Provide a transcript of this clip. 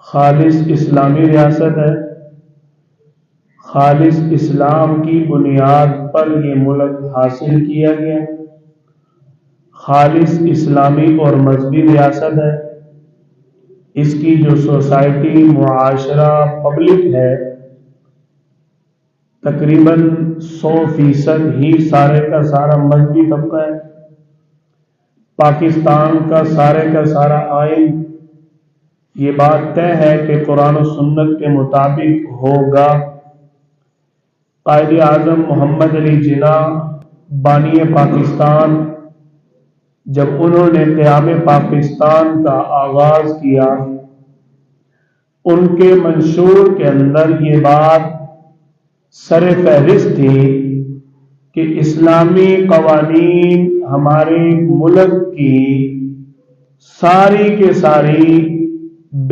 خالص اسلامی ریاست ہے، خالص اسلام کی بنیاد پر یہ ملک حاصل کیا گیا، خالص اسلامی اور مذہبی ریاست ہے۔ اس کی جو سوسائٹی، معاشرہ، پبلک ہے، تقریباً 100% ہی سارے کا سارا مذہبی طبقہ ہے۔ پاکستان کا سارا آئین یہ بات طے ہے کہ قرآن و سنت کے مطابق ہوگا۔ قائد اعظم محمد علی جناح بانی پاکستان جب انہوں نے قیام پاکستان کا آغاز کیا، ان کے منشور کے اندر یہ بات سر فہرست تھی کہ اسلامی قوانین ہمارے ملک کی ساری کے ساری